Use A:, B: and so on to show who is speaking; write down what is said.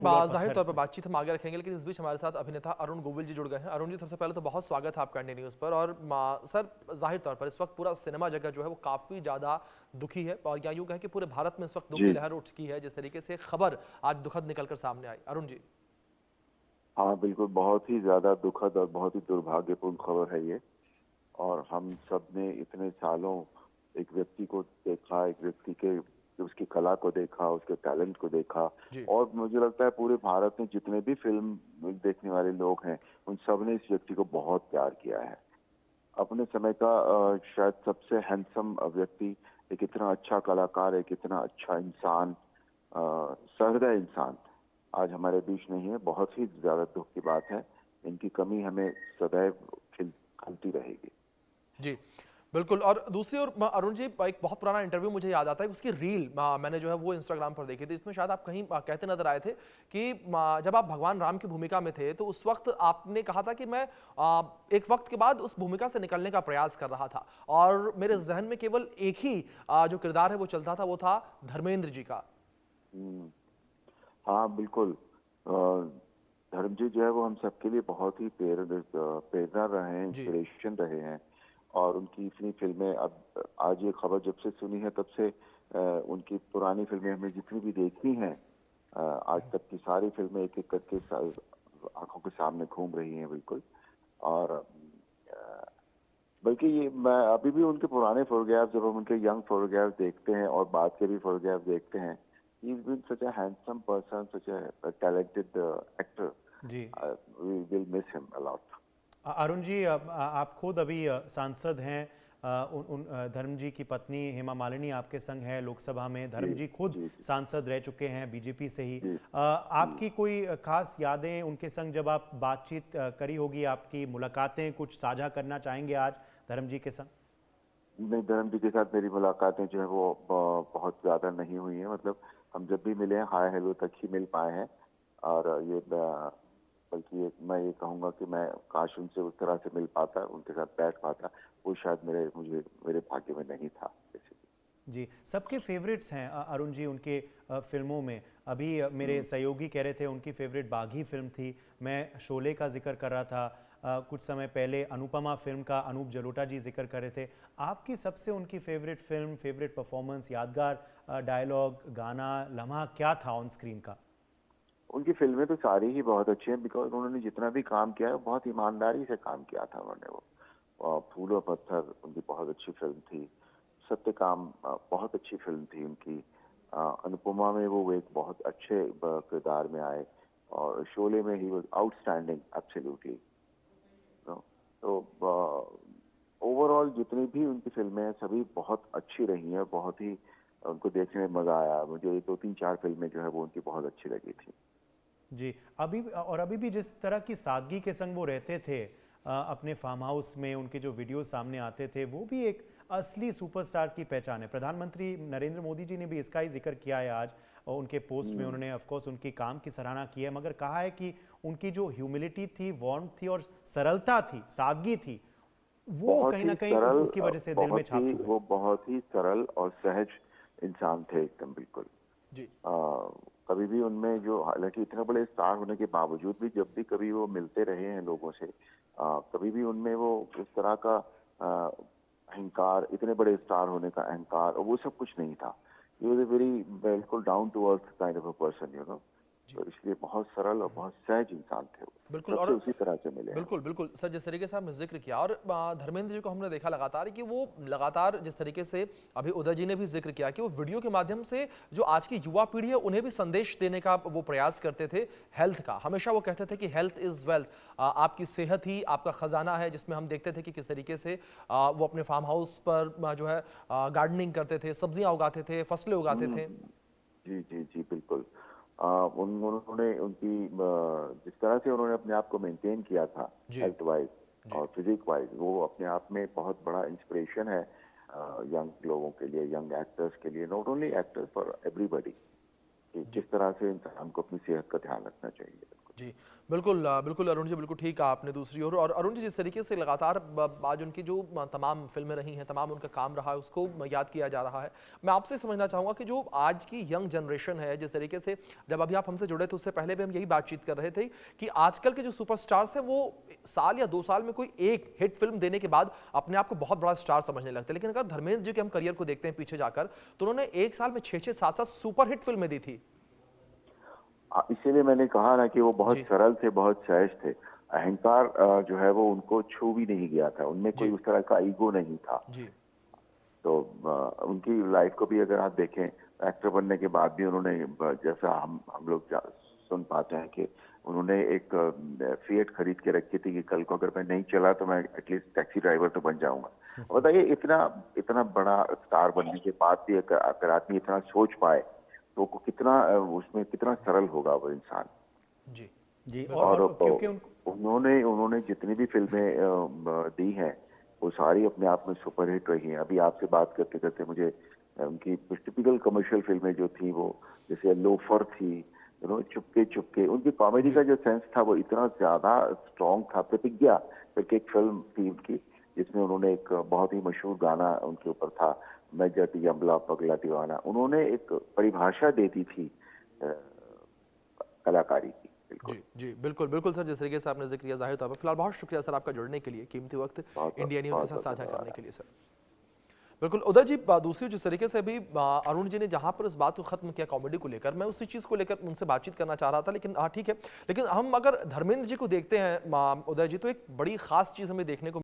A: जाहिर तौर पर बातचीत हम आगे रखेंगे, लेकिन इस बीच हमारे साथ अभिनेता अरुण गोविल जी जुड़ गए हैं। अरुण जी, सबसे पहले तो बहुत स्वागत है आपका इंडिया न्यूज़ पर। और सर, जाहिर तौर पर इस वक्त पूरा सिनेमा जगत जो है वो काफ़ी ज़्यादा दुखी है, और या यूँ कहें कि पूरे भारत में इस वक्त दुख की
B: जी।
A: लहर उठ चुकी है, जिस तरीके से खबर आज दुखद निकलकर सामने आई। अरुण जी।
B: हाँ, बिल्कुल, बहुत ही ज़्यादा दुखद और बहुत ही दुर्भाग्यपूर्ण खबर है ये। और हम सब ने इतने सालों एक व्यक्ति को देखा, एक व्यक्ति के उसकी कला को देखा, उसके टैलेंट को देखा।
A: जी।
B: और मुझे लगता है पूरे भारत में जितने भी फ़िल्म देखने वाले लोग हैं, उन सब ने इस व्यक्ति को बहुत प्यार किया है। अपने समय का शायद सबसे हैंडसम व्यक्ति, एक इतना अच्छा कलाकार, एक इतना अच्छा इंसान, सहृदय इंसान आज हमारे बीच नहीं है। बहुत ही ज़्यादा दुःख की बात है। इनकी कमी हमें सदैव खलती रहेगी।
A: जी, बिल्कुल। और दूसरी ओर अरुण जी, एक बहुत पुराना इंटरव्यू मुझे याद आता है, उसकी रील मैंने जो है वो इंस्टाग्राम पर देखी थी। इसमें शायद आप कहीं कहते नजर आए थे कि जब आप भगवान राम की भूमिका में थे तो उस वक्त आपने कहा था कि मैं एक वक्त के बाद उस भूमिका से निकलने का प्रयास कर रहा था, और मेरे जहन में केवल एक ही जो किरदार है वो चलता था, वो था धर्मेंद्र जी का।
B: हम्म, हाँ, बिल्कुल। अ, धर्मजीत जो है वो हम सबके लिए बहुत ही प्रेरणा रहे हैं,
A: जी।
B: इंस्पिरेशन रहे हैं। और उनकी इतनी फिल्में, अब आज ये खबर जब से सुनी है तब से उनकी पुरानी फिल्में हमें जितनी भी देखी हैं, आज तक की सारी फिल्में एक एक करके आंखों के सामने घूम रही हैं, बिल्कुल। और बल्कि ये मैं अभी भी उनके पुराने फोटोग्राफ, जब हम उनके यंग फोटोग्राफ देखते हैं और बाद के भी फोटोग्राफ देखते हैं, he is been such a handsome person, such a talented actor.
A: जी।
B: We will miss him a lot.
C: Arun ji, आप खुद अभी सांसद हैं। धर्म जी की पत्नी हेमा मालिनी आपके संग है लोकसभा में।
B: जी
C: धर्म जी खुद
B: जी
C: सांसद रह चुके हैं बीजेपी से ही।
B: जी जी।
C: आपकी कोई खास यादें उनके संग जब आप बातचीत करी होगी, आपकी मुलाकातें कुछ साझा करना चाहेंगे आज धर्म जी के संग?
B: नहीं, धर्म जी के साथ मेरी मुलाकातें जो है वो बहुत ज्यादा नहीं हुई हैं। मतलब हम जब भी मिले हैं, हाय हेलो तक ही मिल पाए हैं। और ये बल्कि मैं ये कहूंगा कि मैं काश उनसे उस तरह से मिल पाता, उनके साथ बैठ पाता। वो शायद मेरे भाग्य में नहीं था।
C: जी, सबके फेवरेट्स हैं अरुण जी उनके फिल्मों में। अभी मेरे
B: हम्म,
C: सहयोगी कह रहे थे उनकी फेवरेट बागी फिल्म थी। मैं शोले का जिक्र कर रहा था। कुछ समय पहले अनुपमा फिल्म का अनूप जलोटा जी जिक्र कर रहे थे। आपकी सबसे उनकी फेवरेट फिल्म, फेवरेट परफॉर्मेंस, यादगार डायलॉग, गाना, लम्हा क्या था ऑन स्क्रीन का?
B: उनकी फिल्में तो सारी ही बहुत अच्छी हैं, बिकॉज उन्होंने जितना भी काम किया है बहुत ईमानदारी से काम किया था उन्होंने। वो फूल और पत्थर उनकी बहुत अच्छी फिल्म थी। सत्यकाम बहुत अच्छी फिल्म थी उनकी। अनुपमा में वो एक बहुत अच्छे किरदार में आए। और शोले में ही वो आउटस्टैंडिंग, एब्सोल्युटली। तो ओवरऑल जितनी भी उनकी फिल्में हैं सभी बहुत अच्छी रही हैं। बहुत ही उनको देखने में मजा आया। मुझे दो तीन चार फिल्में जो है वो उनकी बहुत अच्छी लगी थी।
C: जी, अभी भी जिस तरह की सादगी के संग वो रहते थे अपने फार्म हाउस में, उनके जो वीडियो सामने आते थे, वो भी एक असली सुपरस्टार की पहचान है। प्रधानमंत्री नरेंद्र मोदी जी ने भी इसका ही जिक्र किया है आज, और उनके पोस्ट में उन्होंने ऑफ कोर्स उनकी काम की सराहना की है, मगर कहा है कि उनकी जो ह्यूमिलिटी थी, वार्मथ थी और सरलता थी, सादगी थी, वो
B: बहुत
C: कहीं
B: ही
C: ना कहीं
B: सरल,
C: उसकी वजह से दिल में छाप चुका है।
B: वो बहुत ही सरल और सहज इंसान थे, एकदम बिल्कुल।
A: जी।
B: आ, कभी भी उनमें जो, हालांकि इतने बड़े स्टार होने के बावजूद भी जब भी कभी वो मिलते रहे हैं लोगों से, कभी भी उनमें वो इस तरह का अहंकार, इतने बड़े स्टार होने का अहंकार, वो सब कुछ नहीं था। ही वॉज ए वेरी, बिल्कुल down to earth kind of a person, you know.
A: जी,
B: तो इसलिए बहुत सरल और बहुत सहज इंसान थे वो।
A: बिल्कुल।
B: सबसे
A: और
B: उसी तरह से मिले हैं वो।
A: बिल्कुल, बिल्कुल। सर, जिस तरीके से आपने ज़िक्र किया, और धर्मेंद्र जी को हमने देखा लगातार कि वो लगातार जिस तरीके से अभी उदय जी ने भी ज़िक्र किया कि वो वीडियो के माध्यम से जो आज की युवा पीढ़ी है उन्हें भी संदेश देने का वो प्रयास करते थे हेल्थ का। हमेशा वो कहते थे कि हेल्थ इज़ वेल्थ, आपकी सेहत ही आपका ख़जाना है, जिसमें हम देखते थे कि किस तरीके से वो अपने फार्म हाउस पर जो है गार्डनिंग करते थे, सब्जियाँ उगाते थे, फसलें उगाते थे।
B: जी जी जी, बिल्कुल। उन्होंने उनकी जिस तरह से उन्होंने अपने आप को मेंटेन किया था,
A: जी।
B: हेल्थ वाइज
A: जी।
B: और फिजिक वाइज, वो अपने आप में बहुत बड़ा इंस्पिरेशन है यंग लोगों के लिए, यंग एक्टर्स के लिए, not only actors, for everybody, कि
A: जी।
B: किस तरह से इंसान को अपनी सेहत का ध्यान रखना चाहिए।
A: जी, बिल्कुल बिल्कुल अरुण जी, बिल्कुल ठीक कहा आपने दूसरी ओर। और अरुण जी, जिस तरीके से लगातार आज उनकी जो तमाम फिल्में रही हैं, तमाम उनका काम रहा है, उसको याद किया जा रहा है। मैं आपसे समझना चाहूँगा कि जो आज की यंग जनरेशन है, जिस तरीके से जब अभी आप हमसे जुड़े थे उससे पहले भी हम यही बातचीत कर रहे थे कि आजकल के जो सुपरस्टार्स हैं वो साल या 2 साल में कोई एक हिट फिल्म देने के बाद अपने आप को बहुत बड़ा स्टार समझने लगते हैं। लेकिन अगर धर्मेंद्र जी के हम करियर को देखते हैं पीछे जाकर, तो उन्होंने 1 साल में 6-6, 7-7 सुपर हिट फिल्में दी थी।
B: इसीलिए मैंने कहा ना कि वो बहुत
A: जी।
B: सरल थे, बहुत सहज थे। अहंकार जो है वो उनको छू भी नहीं गया था, उनमें कोई
A: जी।
B: उस तरह का ईगो नहीं था।
A: जी।
B: तो उनकी लाइफ को भी अगर आप देखें, एक्टर बनने के बाद भी उन्होंने जैसा हम लोग सुन पाते हैं कि उन्होंने एक फिएट खरीद के रखी थी कि कल को अगर मैं नहीं चला तो मैं एटलीस्ट टैक्सी ड्राइवर तो बन जाऊंगा। बताइए, इतना इतना बड़ा स्टार बनने के बाद भी अगर आदमी इतना सोच पाए तो कितना उसमें कितना सरल होगा वो इंसान।
A: जी।
C: जी,
B: और
C: और क्योंकि उनको
B: उन्होंने जितनी भी फिल्में दी हैं वो सारी अपने आप में सुपरहिट रही हैं। अभी आपसे बात करते करते मुझे उनकी टिपिकल कमर्शियल फिल्में जो थी, वो जैसे लोफर थी, चुपके चुपके, उनकी कॉमेडी का जो सेंस था वो इतना ज्यादा स्ट्रॉन्ग था। प्रतिज्ञा करके एक फिल्म थी उनकी, जिसमें उन्होंने एक बहुत ही मशहूर गाना उनके ऊपर था, मैं जटी अम्बला पगला दीवाना। उन्होंने एक परिभाषा दे दी थी कलाकारी की। बिल्कुल।
A: जी, जी, बिल्कुल, बिल्कुल सर, जिस तरीके से आपने ज़िक्र किया ज़ाहिर तौर पर। फिलहाल बहुत शुक्रिया सर आपका जुड़ने के लिए, कीमती वक्त इंडिया न्यूज़ के साथ साझा
B: धन्यवाद।
A: करने के लिए सर। बिल्कुल उदय जी, दूसरी जिस तरीके से अभी अरुण जी ने जहां पर इस बात को खत्म किया कॉमेडी को लेकर, मैं उसी चीज़ को लेकर उनसे बातचीत करना चाह रहा था। लेकिन हाँ ठीक है, लेकिन हम अगर धर्मेंद्र जी को देखते हैं उदय जी, तो एक बड़ी खास चीज़ हमें देखने को